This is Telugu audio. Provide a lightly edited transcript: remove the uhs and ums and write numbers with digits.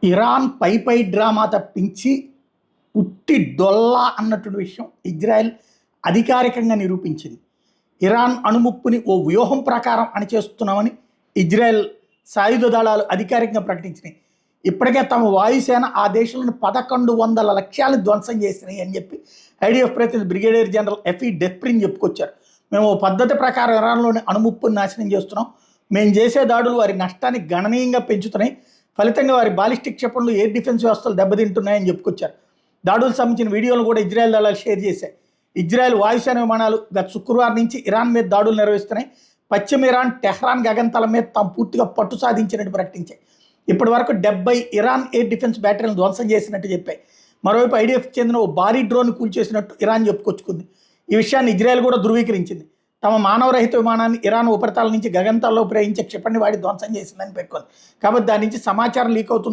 ఇరాన్ పై డ్రామా తప్పించి ఉట్టి డొల్లా అన్నటువంటి విషయం ఇజ్రాయెల్ అధికారికంగా నిరూపించింది. ఇరాన్ అణుముప్పుని ఓ వ్యూహం ప్రకారం అణిచేస్తున్నామని ఇజ్రాయెల్ సాయుధ దళాలు అధికారికంగా ప్రకటించినాయి. ఇప్పటికే తమ వాయుసేన ఆ దేశంలోని 1100 లక్ష్యాలను ధ్వంసం చేసినాయి అని చెప్పి ఐడిఎఫ్ ప్రతినిధి బ్రిగేడియర్ జనరల్ ఎఫీ డెఫ్రిన్ చెప్పుకొచ్చారు. మేము ఓ పద్ధతి ప్రకారం ఇరాన్లోని అణుముప్పుని నాశనం చేస్తున్నాం. మేము చేసే దాడులు వారి నష్టాన్ని గణనీయంగా పెంచుతున్నాయి. ఫలితంగా వారి బాలిస్టిక్ క్షిపణులు ఎయిర్ డిఫెన్స్ వ్యవస్థలు దెబ్బతింటున్నాయని చెప్పుకొచ్చారు. దాడులకు సంబంధించిన వీడియోలు కూడా ఇజ్రాయెల్ దళాలు షేర్ చేశాయి. ఇజ్రాయెల్ వాయుసేన విమానాలు గత శుక్రవారం నుంచి ఇరాన్ మీద దాడులు నిర్వహిస్తున్నాయి. పశ్చిమ ఇరాన్ టెహ్రాన్ గగనతలం మీద తాము పూర్తిగా పట్టు సాధించినట్టు ప్రకటించాయి. ఇప్పటి వరకు 70 ఇరాన్ ఎయిర్ డిఫెన్స్ బ్యాటరీలను ధ్వంసం చేసినట్టు చెప్పాయి. మరోవైపు ఐడిఎఫ్ చెందిన ఓ భారీ డ్రోన్ కూల్చేసినట్టు ఇరాన్ చెప్పుకొచ్చుకుంది. ఈ విషయాన్ని ఇజ్రాయెల్ కూడా ధృవీకరించింది. తమ మానవరహిత విమానాన్ని ఇరాన్ ఉపరితలం నుంచి గగనతలంలో ప్రయోగించే క్షిపణిని వాడి ధ్వంసం చేసిందని పేర్కొంది. కాబట్టి దాని నుంచి సమాచారం లీక్ అవుతుంది.